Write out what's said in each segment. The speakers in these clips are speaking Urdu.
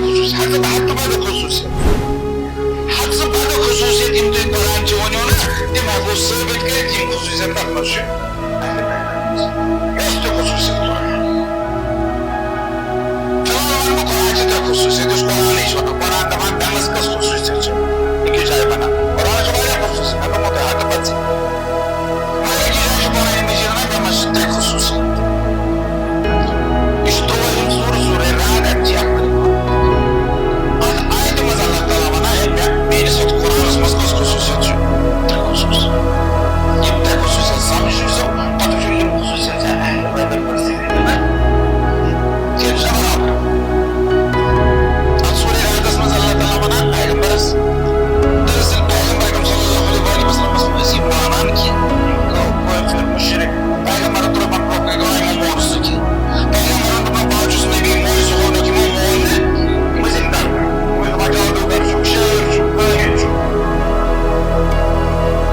خصوصیت حتى بعد خصوصیت حتى بعد خصوصیت یم تُہۍ قرآن چھِ ؤنِو نا تِم ہٮ۪کو ثٲبت کٔرِتھ یِم خصوصیت تَتھ منٛز چھِ یۄس تہِ خصوصیت فِلحال وَنہٕ بہٕ قرآن چھِ ترٛےٚ خصوصیت یُس قرآنٕے چھُ وَنان قرآن دَپان تَمِچ کۄس خصوٗصیت چھِ أکِس جایہِ وَنان قرآنَس چھِ واریاہ خصوٗصیت مےٚ دوٚپمو تۄہہِ ہَتہٕ پَتہٕ مگر أکِس جایہِ چھِ قرآنِ مجیٖد وَنان تَتھ منٛز چھِ ترٛےٚ خصوٗصیت یہِ چھُ تُرٛوٲہِم سوٗرٕ سوٗرے رعد اَتہِ چھِ اَکھ اَتھ آیتہِ منٛز اللہ تعالیٰ وَنان ہے میٛٲنِس یَتھ قرآنَس منٛز کۄس خصوٗصیت چھِ ترٛےٚ خصوٗصیت یِم ترٛےٚ خصوٗصیت سَمجھِزیو پَتہٕ وٕچھِو یِم خصوٗصیت چھا اہلِ بایبل پٮ۪ٹھ صحیح دِوان کِنہٕ چھِ برابر اَتھ سوٗرے رعدَس منٛز اللہ تعالیٰ وَنان پیغمبرس دراصل پیغمبر اکرم صلی اللہ علیہ وسلمَس ٲسۍ یِم مانان کینٛہہ کٲفِر مُشرِک پیغمبرن ترٛوو پَتہٕ برٛونٛہہ کَنہِ دوٚپُن یِمو مون سُہ کینٛہہ پیغمبرن دوٚپُن بہٕ چھُس نبی موے سُہ ہوونُکھ یِمو مون نہٕ یِم ٲسۍ اِنکار کران یِم ٲسۍ دَپان جادوٗگر چھُکھ شٲعر چھُکھ کٲہِن چھُکھ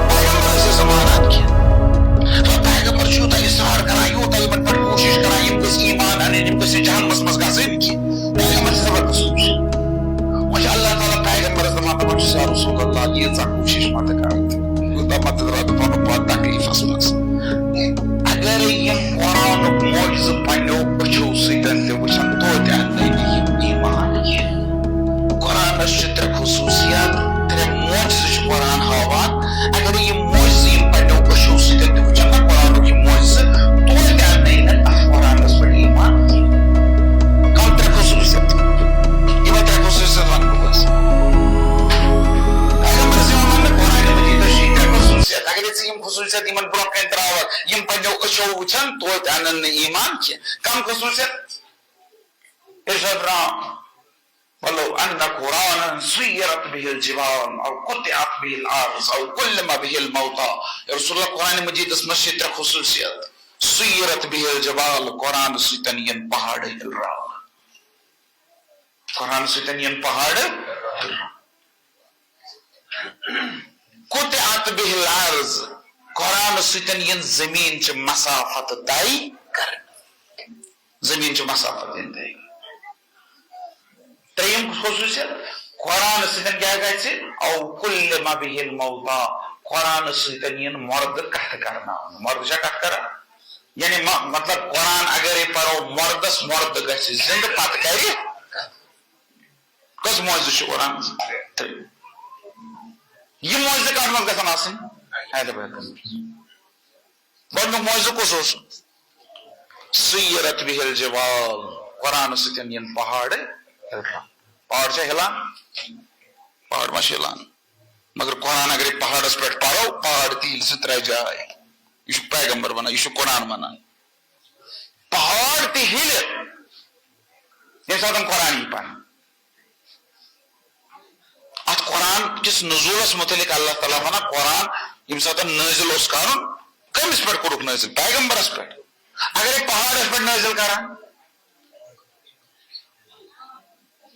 پیغمبر ٲسۍ نہٕ مانان کینٛہہ پیغمبر چھُ یوٗتاہ اِصرار کران یوٗتاہ یِمن پٮ۪ٹھ کوٗشِش کران یِم گٔژھۍ ایٖمان اَنٕنۍ یِم گٔژھۍ جہنمَس منٛز گژھٕنۍ کینٛہہ پیغمبر چھِ زبردست کوٗشِش وۄنۍ چھُ اللہ تعالیٰ پیغمبرس دَپان چھُس یا رسول اللہ ییٖژاہ کوٗشِش متہٕ کَرٕنۍ یوٗتاہ متہٕ درٛاو پَنُن پان تکلیٖفَس منٛز اگرے یِم قرآنُک معجزٕ پنٛنیو أچھو سۭتۍ تہِ وٕچھن توتہِ اَننَے نہٕ یِم ایٖمان کینٛہہ قرآنَس چھِ ترٛےٚ خصوٗصیت ترٛےٚ معجزٕ چھُ قرآن ہاوان اگرے یِم معجزٕ یِم پنٛنیو أچھو سۭتۍ تہِ وٕچھن نا قرآنُک یِم معجزٕ توتہِ اَننَے نہٕ اَتھ قرآنَس پٮ۪ٹھ ایٖمان کینٛہہ کَم ترٛےٚ خصوٗصیت یِمے ترٛےٚ خصوٗصیت وَنہٕ بہٕ حظ پیغمبرس یِوان وَننہٕ قرآنِ مجیٖدَس چھِ یہِ ترٛےٚ خصوٗصیت اگرے ژٕ یِم خصوٗصیت یِمن برٛونٛہہ کَنہِ ترٛاوَکھ یِم پنٛنیو أچھو وٕچھن توتہِ اَنن نہٕ ایٖمان کینٛہہ کَم خصوٗصیت اِرشاد رام ولو أن قرآنا سُيِّرت به الجبال أو قطعت به الأرض أو كلم به الموتى رسول اللہ قرآن مجیٖدَس منٛز چھِ ترٛےٚ خصوٗصیت سُيِّرت به الجبال قرآن سۭتۍ یِن پہاڑ ہِلراونہٕ قرآن سۭتۍ یِن پہاڑ قطعت به الأرض قرآن سۭتۍ یِن زٔمیٖن چہِ مسافت طے کرنہٕ زٔمیٖن چہِ مسافت یِن طے ترٛیٚیِم خصوٗصیت قرآن سۭتۍ کیٛاہ گژھِ او کُلِّمَ بِهِ الموتى قرآن سۭتۍ یِن مردٕ کتھٕ کرناونہٕ مردٕ چھا کتھ کران یعنی مطلب قرآن اگرے پرو مردس مرد گژھِ زندٕ پتہٕ کرِ کٔژ معجزٕ چھِ قرآنس یِم معجزٕ کتھ منٛز گژھن آسٕنۍ گۄڈٕنیُک معجزٕ کُس اوس سُیِّرت بِهِ الجبال قرآن سۭتۍ یِن پہاڑ پہاڑ چھا ہلان پہاڑ ما چھِ ہلان مگر قرآن اگرے پہاڑس پٮ۪ٹھ پرو پہاڑ تیٖل زٕ ترٛےٚ جاے یہِ چھُ پیغمبر ونان یہِ چھُ قرآن ونان پہاڑ تہِ ہِلہِ ییٚمہِ ساتہٕ قرآن یی پرنہٕ اتھ قرآن کِس نزوٗلس متعلق اللہ تعالیٰ ونان قرآن ییٚمہِ ساتہٕ نٲزِل اوس کرُن کٔمِس پٮ۪ٹھ کوٚرُکھ نٲزِل پیغمبرس پٮ۪ٹھ اگرے پہاڑس پٮ۪ٹھ نٲزِل کران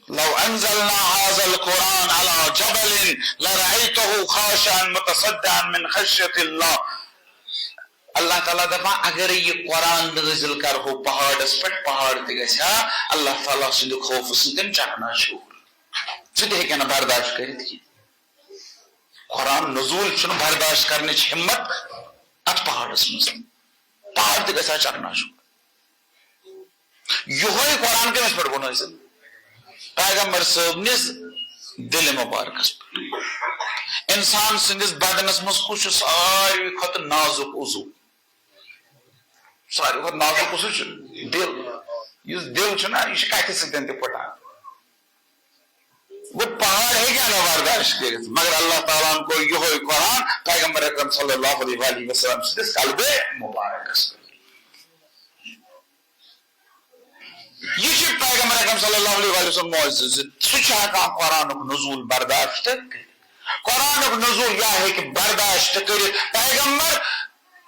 لو انزلنا هذا القرآن على جبل لرأيته خاشعا متصدعا من خشية الله اللہ تعالیٰ دپان اگرے یہ قرآن نٲزِل کرہو پہاڑس پٮ۪ٹھ پہاڑ تہِ گژھِ ہا اللہ تعالیٰ سٕنٛدِ خوفہٕ سۭتۍ چکنا چوٗر سُہ تہِ ہیٚکہِ نہٕ برداشت کٔرِتھ کینٛہہ قرآن نزوٗل چھُنہٕ برداشت کرنٕچ ہمت اتھ پہاڑس منٛز پہاڑ تہِ گژھِ ہا چکنا چوٗر یِہوے قرآن کٔمِس پٮ۪ٹھ گوٚو نٲزِل پیغمبر صٲبنِس دِلہِ مُبارکس پٮ۪ٹھ انسان سٕنٛدِس بدنس منٛز کُس چھُ ساروی کھۄتہٕ نازُک عضوٗ ساروی کھۄتہٕ نازُک عضوٗ چھُ دِل یُس دِل چھُنہ یہِ چھُ کتھِ سۭتۍ تہِ پھٕٹان گوٚو پہاڑ ہیٚکہِ نہٕ برداشت کٔرِتھ مگر اللہ تعالیٰ ہن کوٚر یِہوے قرآن پیغمبر اکرم صلی اللہ علیہ وسلم سٕنٛدِس قلبِ مُبارکس پٮ۪ٹھ یہ پیغمبر اکرم صلی اللہ علیہ وسلم معجزٕ سُہ چھُ ہٮ۪کان قرآنُک نزوٗل برداشت کٔرِتھ قرآنُک نزوٗل یا ہیٚکہِ برداشت کٔرِتھ پیغمبر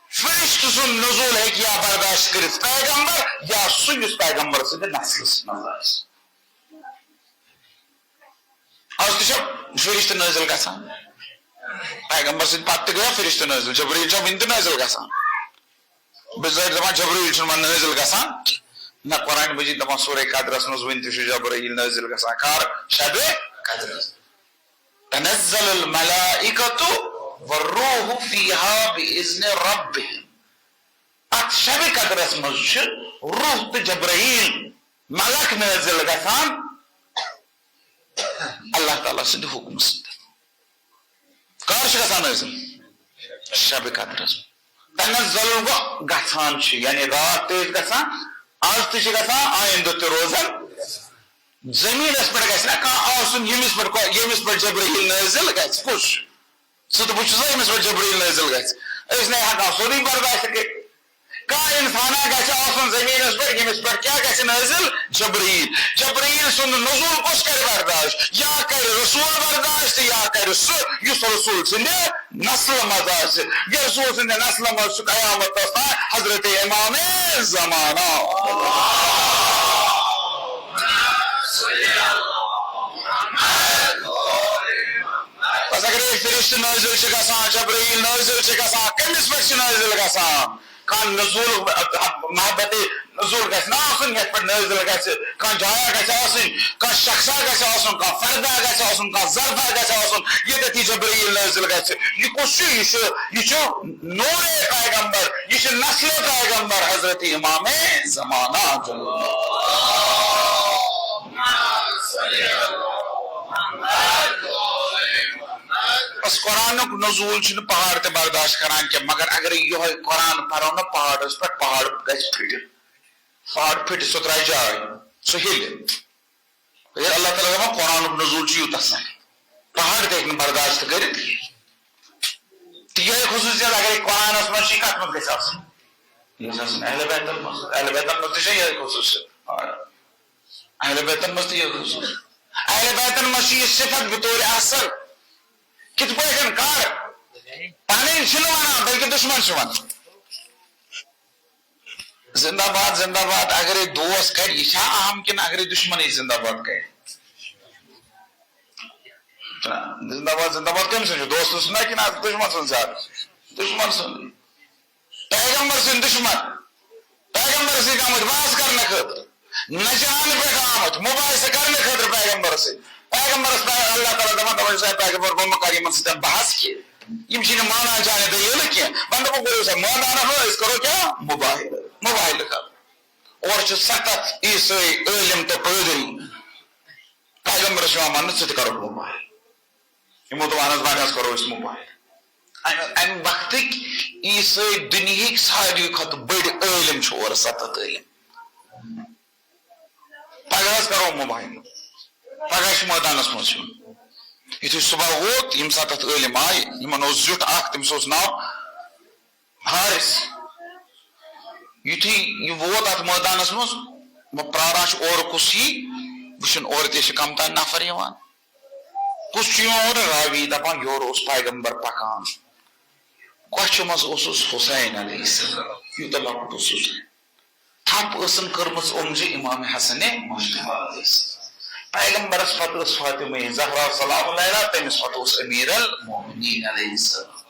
فرشتہٕ سُنٛد نزوٗل ہیٚکہِ یا برداشت کٔرِتھ پیغمبر یا سُہ یُس پیغمبر سٕنٛدِ نسلس منٛز آسہِ آز تہِ چھا فرشتہٕ نٲزِل گژھان پیغمبر سٕنٛدِ پتہٕ تہِ گٔیا فرشتہٕ نٲزِل جبریٖل چھا وُنہِ تہِ نٲزِل گژھان بِظٲہِر دپان جبریٖل چھُنہٕ وۄنۍ نٲزِل گژھان نہ قرآن مجید دپان سورہ قدرس مز ون تہ جبرائیل نازل گژھان کر شب قدر تنزل الملائکۃ والروح فیہا باذن ربہم ات شب قدرس مز روح تو جبرائیل ملک نازل گژھان اللہ تعالیٰ سند حکم سند کر گژھان نازل شب قدرس تنزل گو گژھان یعنی رات تہ گژھان آج تہ گژھان آئندہ تہ روزان زمینس پہ گژھِ نا کانٛہہ آسُن ییٚمِس پٮ۪ٹھ جبرائیل نازل گژھِ کُس سُہ تہٕ بہٕ چھُس ییٚمِس پٮ۪ٹھ جبرائیل نازل گژھِ أسۍ نے ہٮ۪کان سورُے برداشت کٔرِتھ کانٛہہ اِنسانا گژھِ آسُن زمینس پٮ۪ٹھ ییٚمِس پٮ۪ٹھ کیٛاہ گژھِ نازل جبرائیل سُنٛد نزول کُس کرِ برداشت یا کرِ رسول برداشت یا کرِ سُہ یُس رسول سٕنٛدِ نسلہٕ منٛز آسہِ یہِ رسول سٕنٛدِ نسلہٕ منٛز چھُ قیامتس تام حضرت امام زمانہ بس اگر ایک فرشتہ نازل چھ گژھان جبرائیل نازل چھ گژھان کمس پٮ۪ٹھ چھ نازل گژھان کانٛہہ نزول محبت نزول گژھِ نا آسُن یتھ پٮ۪ٹھ نازل گژھِ کانٛہہ جایا گژھِ آسٕنۍ کانٛہہ شخصا گژھِ آسُن کانٛہہ فردا گژھِ آسُن کانٛہہ ظرفا گژھِ آسُن ییٚتٮ۪تھ یہِ جبرائیل نازل گژھِ یہِ کُس چھُ یہِ چھُ نورے پیغمبر یہِ چھُ نسلِ پیغمبر حضرت امام زمانہ بس قرآنک نزول چھُنہٕ پہاڑ تہِ برداشت کران کینٛہہ مگر اگر یہوے قرآن پرو نا پہاڑس پٮ۪ٹھ پہاڑ گژھِ پھٹِتھ پہاڑ پھٹہِ سُہ ترایہِ جاے سُہ ہیٚلہِ اللہ تعالیٰ دپان قرآنک نزول چھُ یوٗتاہ سخ پہاڑ تہِ ہیٚکہِ نہٕ برداشت کٔرِتھ تہٕ یِہوے خصوٗصیت اگر قرآنس منٛز چھِ کتھ منٛز گژھِ آسٕنۍ یہِ گژھِ آسٕنۍ اہلِ بیتن منٛز اہلِ بیتن منٛز تہِ چھےٚ یِہوے خصوٗصیت اہلِ بیتن منٛز تہِ یِہوے خصوٗصیت اہلِ بیتن منٛز چھِ یہِ صفت بطور اصل کِتھ پٲٹھۍ کر پنٕنۍ چھِنہٕ ونان بلکہِ دشمن چھِ ونان زندہ باد اگرے دوست کر یہ چھا اہم کن اگرے دشمن زندہ باد کر زندہ باد کم سن دوست سنا کن دشمن سن زیادہ دشمن سن پیغمبر سن دشمن پیغمبر سی آمت باس کرنے خاطر نشان پہ آمت مباحثہ کرنے خاطر پیغمبر سے پیغمبرس اللہ تعالیٰ دپان دپان سا پیغمبر بہٕ مہ کر یمن سۭتۍ بحث کینٛہہ یم چھِنہٕ مانان چانہِ دٔلیٖلہٕ کینٛہہ وۄنۍ دوٚپُکھ کٔرِو سا مٲدانس منٛز أسۍ کرو کیٛاہ مُباہلہٕ کرو اورٕ چھِ 7 عیٖسٲے عٲلِم تہٕ پٲدٕرۍ پیغمبرس چھُ یِوان وننہٕ ژٕ تہِ کرُکھ مُباہلہٕ یِمو دوٚپ اہن حظ وۄنۍ حظ کرو أسۍ مُباہلہٕ امہِ وقتٕکۍ عیٖسٲے دُنہِکۍ ساروی کھۄتہٕ بٔڑۍ عٲلِم چھِ اورٕ 7 عٲلِم پگاہ حظ کرو مُباہلہٕ پگہ مٲدانس منٛز یُن یُتھُے صبح ووت یم 7 عٲلِم آیہِ یِمن اوس زیُٹھ اکھ تٔمِس اوس ناو حارث یُتھُے یہِ ووت اتھ مٲدانس منٛز بہٕ پراران چھُ اورٕ کُس یی وٕچھُن اورٕ تہِ چھِ کم تام نفر یِوان کُس چھُ یِوان اورٕ راوی دپان یورٕ اوس پیغمبر پکان کۄچھِ منٛز اوسُس حُسین علیہ السلام یوٗتاہ لۄکُٹ اوس حُسین تھپھ ٲسن کٔرمٕژ اوٚمجہِ امام حسنِ مجتبیٰ علیہ السلام پیغمبرس پتہٕ ٲس فاطمہ زہرا سلام علیہا تٔمِس پتہٕ اوس امیر المومنین علیہ السلام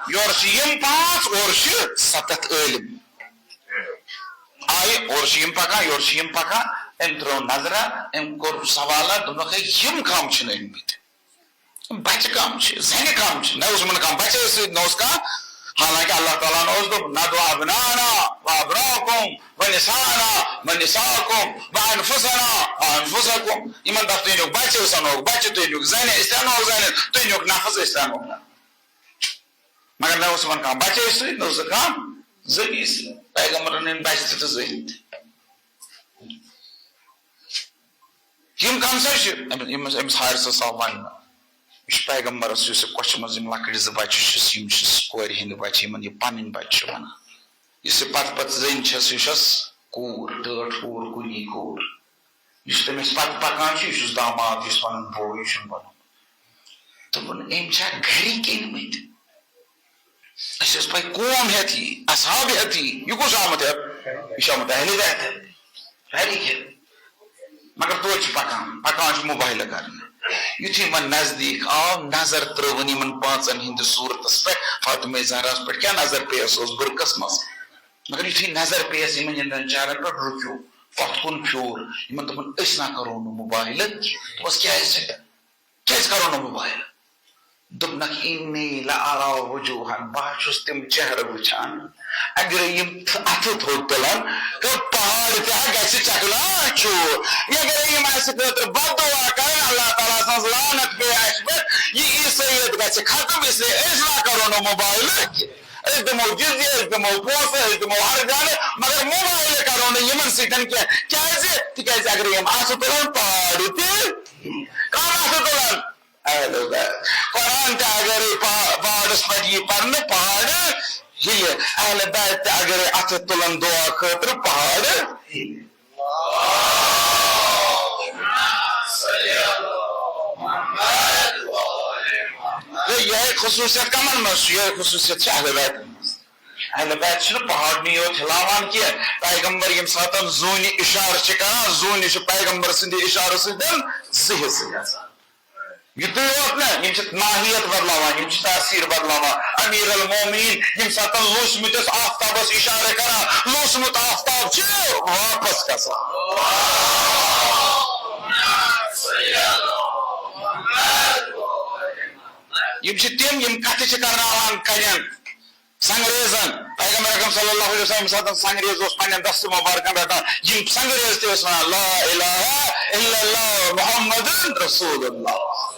یورٕ چھِ یِم 5 اورٕ چھِ 7 عٲلِم آیہِ اورٕ چھِ یِم پکان یورٕ چھِ یِم پکان أمۍ ترٲو نظرا أمۍ کوٚر سوالا دوٚپنکھ ہے یِم کم چھِنہٕ أنمٕتۍ بچہِ کم چھِ زنہِ کم چھِ نہ اوس یِمن کانٛہہ بچے سۭتۍ نہ اوس کانٛہہ حالانکہ اللہ تعالیٰ اوس دوٚپ ندعو ابناءنا وابناءکم ونساءنا ونساءکم وانفسنا وانفسکم یِمن دپ تُہۍ أنِوُکھ بچہِ أسۍ انوکھ بچہِ تُہۍ أنِوُکھ زنہِ أسۍ انوکھ زنہِ تُہۍ أنِوُکھ نفس أسۍ انوکھ نفس مگر نہ اوس یِمن کانٛہہ بچے سۭتۍ نہ اوس کانٛہہ زٔنی سۭتۍ پیغمبرن أنۍ بچہِ تہِ زٔنۍ تہِ یِم کم سا چھِ أمِس حارثس آو وننہٕ یہ پیغمبرس یُس کۄچھِ منٛز یِم لۄکٕٹۍ 2 بچہِ چھِس یِم چھِس کورِ ہٕنٛدۍ بچہِ یِمن یہِ پنٕنۍ بچہِ چھِ ونان یُس یہِ پتہٕ زٔنۍ چھس یہِ چھس کوٗر ٹٲٹھ کوٗر کُنی کوٗر یُس تٔمِس پتہٕ پکان چھُ یہِ چھُس داماد یُس پنُن بوے یہِ چھُنہٕ بنُن دوٚپُن أمۍ چھا گرِکۍ أنمٕتۍ اَسہِ ٲس پاے قوم ہٮ۪تھ یی اصحاب ہٮ۪تھ یی یہِ کُس آمُت ہٮ۪تھ یہِ چھُ آمُت اہلِ بیت گرِکۍ ہٮ۪تھ مگر توتہِ چھِ پکان چھِ مُباہلہٕ کرنہٕ یُتھُے من نزدیک آو نظر ترٲوٕن یِمن پانٛژن ہِنٛدِس صوٗرتس پٮ۪ٹھ فاطمہ زہراہس پٮ۪ٹھ کیٛاہ نظر پیٚیس اوس بُرقس منٛز مگر یُتھُے نظر پیٚیس یِمن یِمن چارن پٮ۪ٹھ رُکیو پتھ کُن پھیوٗر یِمن دوٚپُن أسۍ نہ کرو نہٕ موبایلہٕ دوٚپُس کیٛازِ کرو نہٕ موبایل دوٚپنکھ اِنی لأرى وجوہن بہٕ چھُس تِم چہرٕ وٕچھان اگرے یِم اَتھٕ تھوٚد تُلن تہٕ پہاڑ تہِ ہا گژھِ چکلا چوٗر اگرے یِم اَسہِ خٲطرٕ بد دعا کرن اللہ تعالیٰ سٕنٛز لعنت پیٚیہِ اَسہِ پٮ۪ٹھ یہِ عیٖسٲیت گژھِ ختم اسلیے أسۍ نہ کرو نہٕ موبایلہٕ أسۍ دِمو جِزیہِ أسۍ دِمو پونٛسہٕ أسۍ دِمو ہر گاڑِ مگر موبایلہٕ کرو نہٕ یِمن سۭتۍ کینٛہہ کیٛازِ تِکیٛازِ اگرے یِم اَتھٕ تُلن پہاڑ تہِ کم اَتھٕ تُلن قرآن تہِ اگرے پہاڑس پٮ۪ٹھ یی پرنہٕ پہاڑ ہِلہِ اہلِ بیت تہِ اگرے اَتھٕ تُلن دعا خٲطرٕ پہاڑ ہِلہِ یِہے خصوٗصیت کمن منٛز چھُ یِہے خصوٗصیت چھِ اہلِ بیتن منٛز اہلِ بیت چھُنہٕ پہاڑنٕے یوت ہِلاوان کینٛہہ پیغمبر ییٚمہِ ساتہٕ زوٗنہِ اِشارٕ چھِ کران زوٗنہِ چھُ پیغمبر سٕنٛدِ اِشارٕ سۭتۍ زٕ حِصہٕ گژھان یُتُے یوت نہ یِم چھِ ماہیت بدلاوان یِم چھِ تاثیٖر بدلاوان امیر المومنیٖن ییٚمہِ ساتہٕ لوٗسمٕتِس آفتابس اِشارٕ کران لوٗسمُت آفتاب چھُ واپس گژھان یِم چھِ تِم یِم کتھٕ چھِ کرناوان کنٮ۪ن سنگریزن پیغمبر اکرم صلی اللہ علیہ وسلم ییٚمہِ ساتہٕ سنگریز اوس پننٮ۪ن دستہٕ مبارکن رٹان یِم سنگریز تہِ ٲسۍ ونان لا الہ الا اللہ محمد رسول اللہ